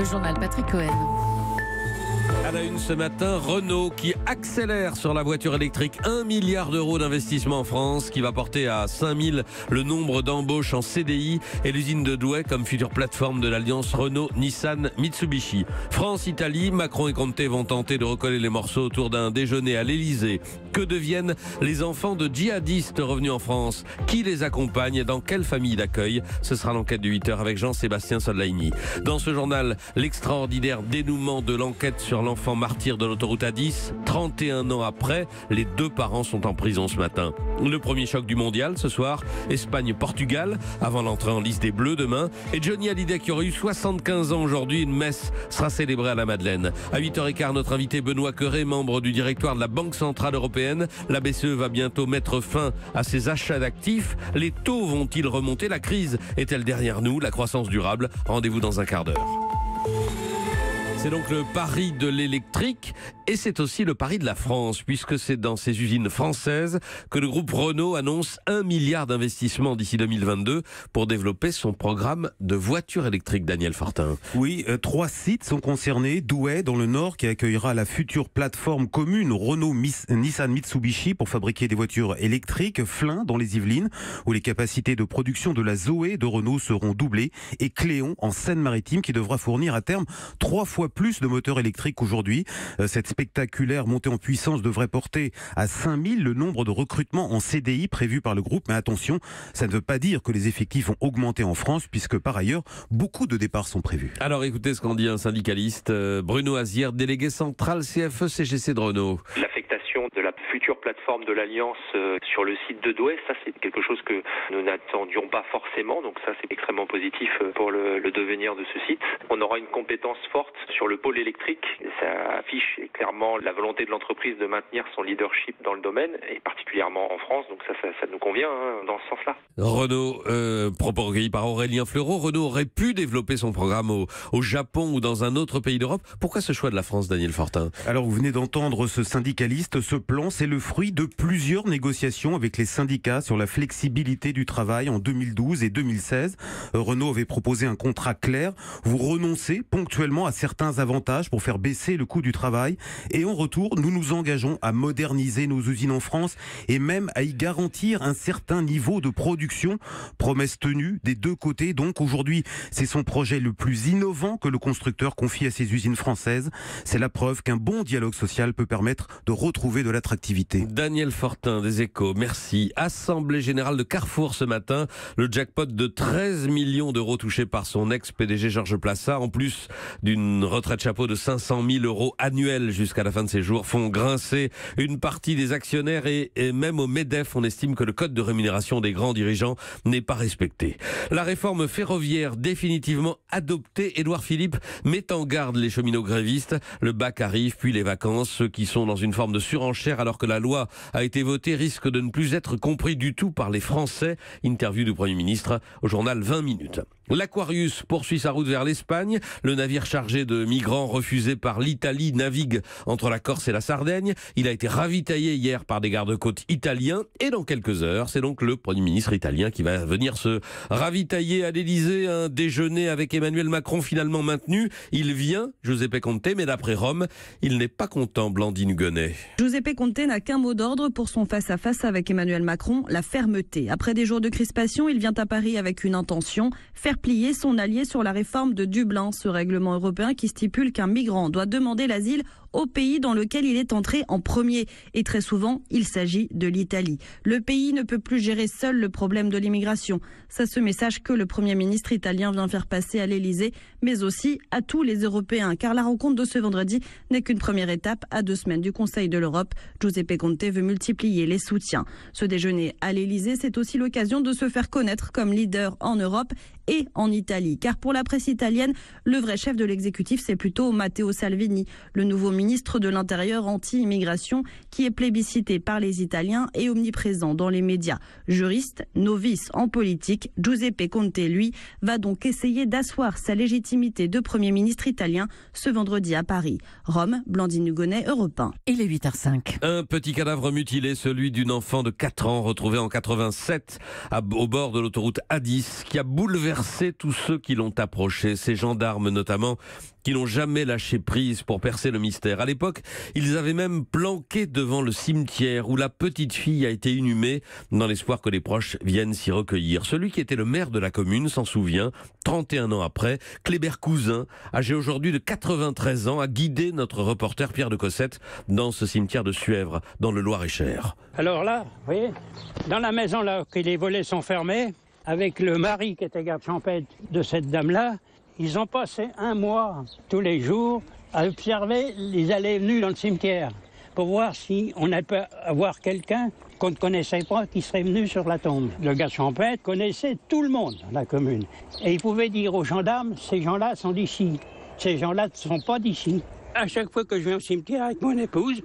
Le journal Patrick Cohen. À la une ce matin, Renault qui accélère sur la voiture électrique. 1 milliard d'euros d'investissement en France qui va porter à 5000 le nombre d'embauches en CDI et l'usine de Douai comme future plateforme de l'alliance Renault-Nissan-Mitsubishi. France-Italie, Macron et Conte vont tenter de recoller les morceaux autour d'un déjeuner à l'Elysée. Que deviennent les enfants de djihadistes revenus en France? Qui les accompagne et dans quelle famille d'accueil? Ce sera l'enquête de 8h avec Jean-Sébastien Sollaini. Dans ce journal, l'extraordinaire dénouement de l'enquête sur l'enfant martyr de l'autoroute A10. 31 ans après, les deux parents sont en prison ce matin. Le premier choc du mondial ce soir, Espagne-Portugal, avant l'entrée en liste des Bleus demain. Et Johnny Hallyday qui aurait eu 75 ans aujourd'hui, une messe sera célébrée à la Madeleine. À 8h15, notre invité Benoît Cœuré, membre du directoire de la Banque Centrale Européenne. La BCE va bientôt mettre fin à ses achats d'actifs. Les taux vont-ils remonter? La crise est-elle derrière nous? La croissance durable? Rendez-vous dans un quart d'heure. C'est donc le pari de l'électrique et c'est aussi le pari de la France puisque c'est dans ces usines françaises que le groupe Renault annonce 1 milliard d'investissements d'ici 2022 pour développer son programme de voitures électriques. Daniel Fortin. Oui, 3 sites sont concernés. Douai dans le Nord qui accueillera la future plateforme commune Renault-Nissan-Mitsubishi pour fabriquer des voitures électriques. Flins dans les Yvelines où les capacités de production de la Zoé de Renault seront doublées et Cléon en Seine-Maritime qui devra fournir à terme 3 fois plus de moteurs électriques qu'aujourd'hui. Cette spectaculaire montée en puissance devrait porter à 5000 le nombre de recrutements en CDI prévus par le groupe. Mais attention, ça ne veut pas dire que les effectifs vont augmenter en France puisque par ailleurs, beaucoup de départs sont prévus. Alors écoutez ce qu'en dit un syndicaliste, Bruno Azière, délégué central CFE-CGC de Renault. L'affectation de la future plateforme de l'Alliance sur le site de Douai, ça c'est quelque chose que nous n'attendions pas forcément, donc ça c'est extrêmement positif pour le devenir de ce site. On aura une compétence forte sur le pôle électrique, ça affiche clairement la volonté de l'entreprise de maintenir son leadership dans le domaine, et particulièrement en France, donc ça nous convient dans ce sens-là. Renault, propos recueillis par Aurélien Fleureau, Renault aurait pu développer son programme au Japon ou dans un autre pays d'Europe. Pourquoi ce choix de la France, Daniel Fortin? Alors vous venez d'entendre ce syndicaliste, ce plan c'est le fruit de plusieurs négociations avec les syndicats sur la flexibilité du travail en 2012 et 2016. Renault avait proposé un contrat clair, vous renoncez ponctuellement à certains avantages pour faire baisser le coût du travail et en retour nous nous engageons à moderniser nos usines en France et même à y garantir un certain niveau de production. Promesse tenue des deux côtés. Donc aujourd'hui c'est son projet le plus innovant que le constructeur confie à ses usines françaises. C'est la preuve qu'un bon dialogue social peut permettre de retrouver de l'attractivité. Daniel Fortin des Échos, merci. Assemblée générale de Carrefour ce matin, le jackpot de 13 millions d'euros touché par son ex-PDG Georges Plassat, en plus d'une retraite chapeau de 500 000 euros annuels jusqu'à la fin de ses jours, font grincer une partie des actionnaires et même au MEDEF, on estime que le code de rémunération des grands dirigeants n'est pas respecté. La réforme ferroviaire définitivement adoptée, Édouard Philippe met en garde les cheminots grévistes. Le bac arrive, puis les vacances. Ceux qui sont dans une forme de surenchère alors que la loi a été votée risquent de ne plus être compris du tout par les Français. Interview du Premier ministre au journal 20 minutes. L'Aquarius poursuit sa route vers l'Espagne. Le navire chargé de migrants refusé par l'Italie navigue entre la Corse et la Sardaigne. Il a été ravitaillé hier par des gardes-côtes italiens. Et dans quelques heures, c'est donc le Premier ministre italien qui va venir se ravitailler à l'Elysée. Un déjeuner avec Emmanuel Macron finalement maintenu. Il vient, Giuseppe Conte, mais d'après Rome, il n'est pas content, Blandine Hugonnet. Giuseppe Conte n'a qu'un mot d'ordre pour son face-à-face avec Emmanuel Macron, la fermeté. Après des jours de crispation, il vient à Paris avec une intention, faire plier son allié sur la réforme de Dublin, ce règlement européen qui stipule qu'un migrant doit demander l'asile au pays dans lequel il est entré en premier. Et très souvent, il s'agit de l'Italie. Le pays ne peut plus gérer seul le problème de l'immigration. C'est ce message que le Premier ministre italien vient faire passer à l'Elysée, mais aussi à tous les Européens. Car la rencontre de ce vendredi n'est qu'une première étape à 2 semaines du Conseil de l'Europe. Giuseppe Conte veut multiplier les soutiens. Ce déjeuner à l'Elysée, c'est aussi l'occasion de se faire connaître comme leader en Europe et en Italie. Car pour la presse italienne, le vrai chef de l'exécutif, c'est plutôt Matteo Salvini, le nouveau ministre de l'Intérieur anti-immigration qui est plébiscité par les Italiens et omniprésent dans les médias. Juriste, novice en politique, Giuseppe Conte, lui, va donc essayer d'asseoir sa légitimité de Premier ministre italien ce vendredi à Paris. Rome, Blandine Hugonnet, Europe 1. Il est 8h05. Un petit cadavre mutilé, celui d'une enfant de 4 ans retrouvé en 87 au bord de l'autoroute A10 qui a bouleversé tous ceux qui l'ont approché, ces gendarmes notamment qui n'ont jamais lâché prise pour percer le mystère. À l'époque, ils avaient même planqué devant le cimetière où la petite fille a été inhumée dans l'espoir que les proches viennent s'y recueillir. Celui qui était le maire de la commune s'en souvient, 31 ans après. Kléber Cousin, âgé aujourd'hui de 93 ans, a guidé notre reporter Pierre de Cossette dans ce cimetière de Suèvre, dans le Loir-et-Cher. Alors là, vous voyez, dans la maison là, que les volets sont fermés, avec le mari qui était garde champêtre de cette dame-là, ils ont passé un mois tous les jours à observer les allées et venues dans le cimetière pour voir si on allait avoir quelqu'un qu'on ne connaissait pas qui serait venu sur la tombe. Le garde champêtre connaissait tout le monde dans la commune. Et il pouvait dire aux gendarmes, ces gens-là sont d'ici, ces gens-là ne sont pas d'ici. À chaque fois que je vais au cimetière avec mon épouse,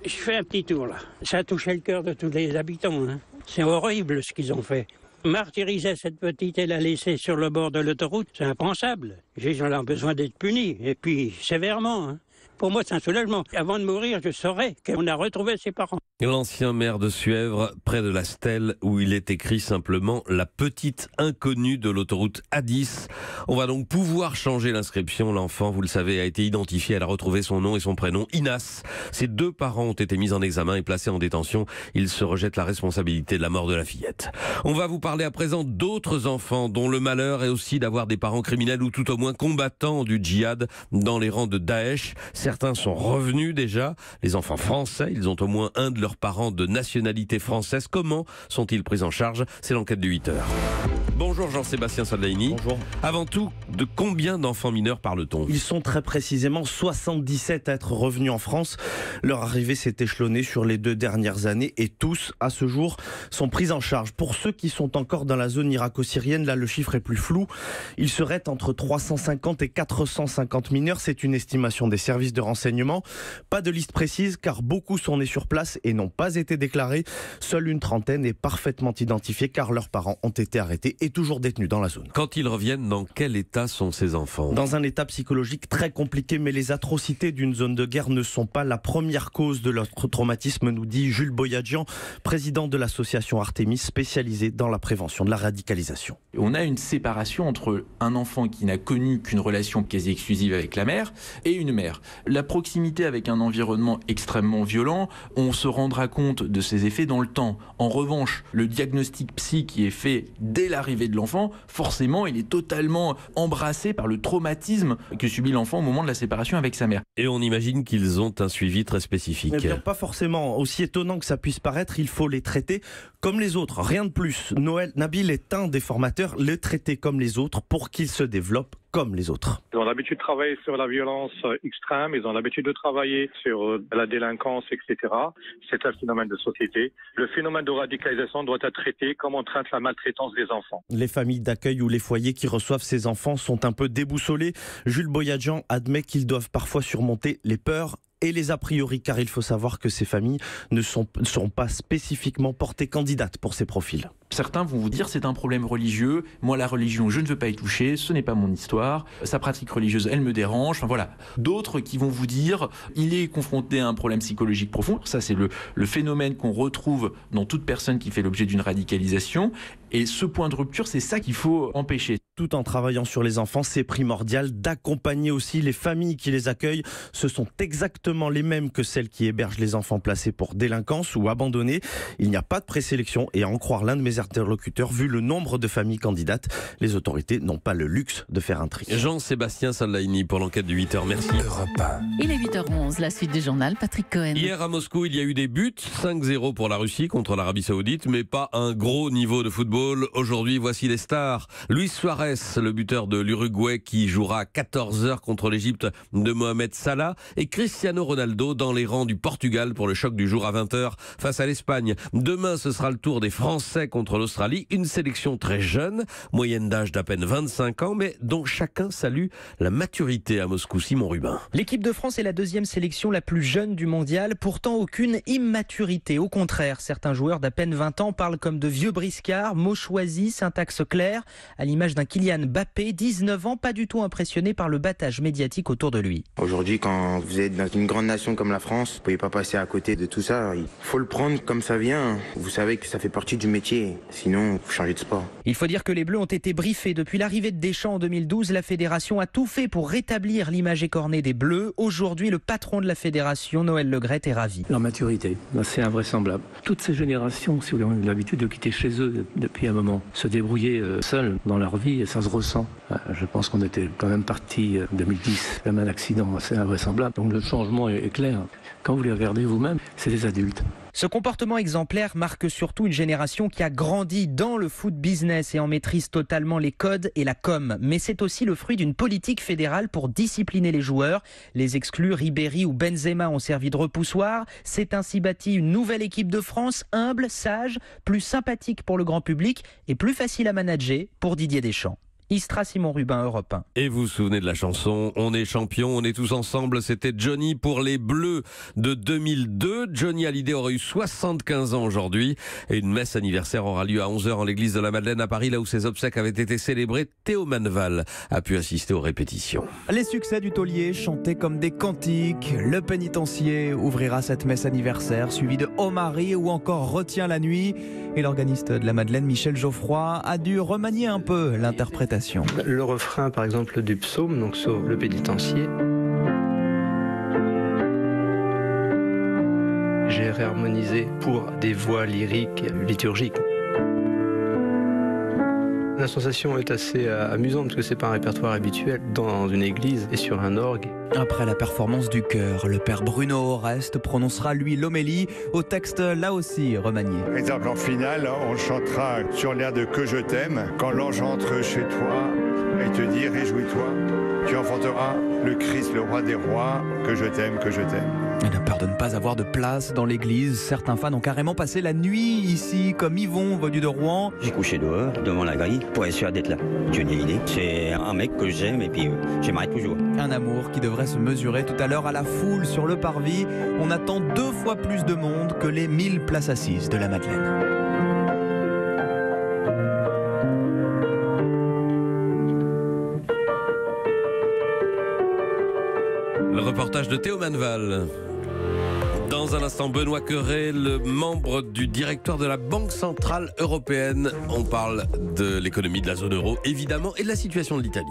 je fais un petit tour là. Ça a touché le cœur de tous les habitants. C'est horrible ce qu'ils ont fait. Martyriser cette petite et la laisser sur le bord de l'autoroute, c'est impensable. Les gens ont besoin d'être punis, et puis sévèrement. Pour moi, c'est un soulagement. Avant de mourir, je saurais qu'on a retrouvé ses parents. L'ancien maire de Suèvre, près de la stèle où il est écrit simplement « La petite inconnue de l'autoroute A10 ». On va donc pouvoir changer l'inscription. L'enfant, vous le savez, a été identifié. Elle a retrouvé son nom et son prénom, Inas. Ses 2 parents ont été mis en examen et placés en détention. Ils se rejettent la responsabilité de la mort de la fillette. On va vous parler à présent d'autres enfants dont le malheur est aussi d'avoir des parents criminels ou tout au moins combattants du djihad dans les rangs de Daesh. Certains sont revenus déjà. Les enfants français, ils ont au moins un de leurs parents de nationalité française. Comment sont-ils pris en charge? C'est l'enquête de 8h. Bonjour Jean-Sébastien Saldaini. Bonjour. Avant tout, de combien d'enfants mineurs parle-t-on? Ils sont très précisément 77 à être revenus en France. Leur arrivée s'est échelonnée sur les 2 dernières années et tous, à ce jour, sont pris en charge. Pour ceux qui sont encore dans la zone irako-syrienne, là le chiffre est plus flou. Il serait entre 350 et 450 mineurs. C'est une estimation des services de renseignement. Pas de liste précise car beaucoup sont nés sur place et n'ont pas été déclarés. Seule une trentaine est parfaitement identifiée car leurs parents ont été arrêtés et toujours détenus dans la zone. Quand ils reviennent, dans quel état sont ces enfants? Dans un état psychologique très compliqué, mais les atrocités d'une zone de guerre ne sont pas la première cause de leur traumatisme, nous dit Jules Boyadjian, président de l'association Artemis, spécialisée dans la prévention de la radicalisation. On a une séparation entre un enfant qui n'a connu qu'une relation quasi exclusive avec la mère et une mère. La proximité avec un environnement extrêmement violent, on se rendra compte de ses effets dans le temps. En revanche, le diagnostic psy qui est fait dès l'arrivée de l'enfant, forcément, il est totalement embrassé par le traumatisme que subit l'enfant au moment de la séparation avec sa mère. Et on imagine qu'ils ont un suivi très spécifique. Eh bien, pas forcément. Aussi étonnant que ça puisse paraître, il faut les traiter comme les autres. Rien de plus. Noël Nabil est un des formateurs, les traiter comme les autres pour qu'ils se développent comme les autres. Ils ont l'habitude de travailler sur la violence extrême, ils ont l'habitude de travailler sur la délinquance, etc. C'est un phénomène de société. Le phénomène de radicalisation doit être traité comme on traite la maltraitance des enfants. Les familles d'accueil ou les foyers qui reçoivent ces enfants sont un peu déboussolés. Jules Boyadjian admet qu'ils doivent parfois surmonter les peurs et les a priori, car il faut savoir que ces familles ne sont pas spécifiquement portées candidates pour ces profils. Certains vont vous dire c'est un problème religieux, moi la religion je ne veux pas y toucher, ce n'est pas mon histoire, sa pratique religieuse elle me dérange, enfin voilà. D'autres qui vont vous dire il est confronté à un problème psychologique profond, ça c'est le phénomène qu'on retrouve dans toute personne qui fait l'objet d'une radicalisation, et ce point de rupture c'est ça qu'il faut empêcher. Tout en travaillant sur les enfants, c'est primordial d'accompagner aussi les familles qui les accueillent. Ce sont exactement les mêmes que celles qui hébergent les enfants placés pour délinquance ou abandonnés. Il n'y a pas de présélection et à en croire l'un de mes interlocuteurs, vu le nombre de familles candidates, les autorités n'ont pas le luxe de faire un tri. Jean-Sébastien Saldaini pour l'enquête de 8h, merci. Il est 8h11, la suite du journal, Patrick Cohen. Hier à Moscou, il y a eu des buts, 5-0 pour la Russie contre l'Arabie Saoudite, mais pas un gros niveau de football. Aujourd'hui, voici les stars. Luis Suarez Suarez, le buteur de l'Uruguay qui jouera à 14h contre l'Égypte de Mohamed Salah, et Cristiano Ronaldo dans les rangs du Portugal pour le choc du jour à 20h face à l'Espagne. Demain, ce sera le tour des Français contre l'Australie, une sélection très jeune, moyenne d'âge d'à peine 25 ans, mais dont chacun salue la maturité à Moscou. Simon Rubin. L'équipe de France est la deuxième sélection la plus jeune du mondial, pourtant aucune immaturité. Au contraire, certains joueurs d'à peine 20 ans parlent comme de vieux briscards, mots choisis, syntaxe claire, à l'image d'un Kylian Mbappé, 19 ans, pas du tout impressionné par le battage médiatique autour de lui. Aujourd'hui, quand vous êtes dans une grande nation comme la France, vous ne pouvez pas passer à côté de tout ça. Il faut le prendre comme ça vient. Vous savez que ça fait partie du métier, sinon vous changez de sport. Il faut dire que les Bleus ont été briefés. Depuis l'arrivée de Deschamps en 2012, la fédération a tout fait pour rétablir l'image écornée des Bleus. Aujourd'hui, le patron de la fédération, Noël Le Graët, est ravi. Leur maturité, c'est invraisemblable. Toutes ces générations, si vous voulez, ont l'habitude de quitter chez eux depuis un moment, se débrouiller seuls dans leur vie, et ça se ressent. Je pense qu'on était quand même parti en 2010, même un accident assez invraisemblable. Donc le changement est clair. Quand vous les regardez vous-même, c'est des adultes. Ce comportement exemplaire marque surtout une génération qui a grandi dans le foot business et en maîtrise totalement les codes et la com. Mais c'est aussi le fruit d'une politique fédérale pour discipliner les joueurs. Les exclus Ribéry ou Benzema ont servi de repoussoir. C'est ainsi bâtie une nouvelle équipe de France, humble, sage, plus sympathique pour le grand public et plus facile à manager pour Didier Deschamps. Istra, Simon Rubin, Europe 1. Et vous vous souvenez de la chanson « On est champion, on est tous ensemble », c'était Johnny pour les Bleus de 2002. Johnny Hallyday aurait eu 75 ans aujourd'hui et une messe anniversaire aura lieu à 11h en l'église de la Madeleine à Paris, là où ses obsèques avaient été célébrées. Théo Manval a pu assister aux répétitions. Les succès du taulier chantés comme des cantiques. Le pénitencier ouvrira cette messe anniversaire, suivi de Oh Marie ou encore Retiens la nuit. Et l'organiste de la Madeleine, Michel Geoffroy, a dû remanier un peu l'interprétation. Le refrain, par exemple, du psaume, donc sur le pénitencier. J'ai réharmonisé pour des voix lyriques, liturgiques. La sensation est assez amusante parce que c'est pas un répertoire habituel dans une église et sur un orgue. Après la performance du chœur, le père Bruno Oreste prononcera lui l'homélie au texte là aussi remanié. Exemple en finale, on chantera sur l'air de Que je t'aime, quand l'ange entre chez toi et te dit réjouis-toi, tu enfanteras le Christ, le roi des rois, que je t'aime, que je t'aime. Elle a peur de ne pas avoir de place dans l'église. Certains fans ont carrément passé la nuit ici, comme Yvon, venu de Rouen. J'ai couché dehors, devant la grille, pour être sûr d'être là. Tu as une idée. C'est un mec que j'aime et puis j'aimerais toujours. Un amour qui devrait se mesurer tout à l'heure à la foule sur le parvis. On attend 2 fois plus de monde que les 1000 places assises de la Madeleine. Le reportage de Théo Manval. Dans un instant, Benoît Cœuré, le membre du directoire de la Banque Centrale Européenne. On parle de l'économie de la zone euro, évidemment, et de la situation de l'Italie.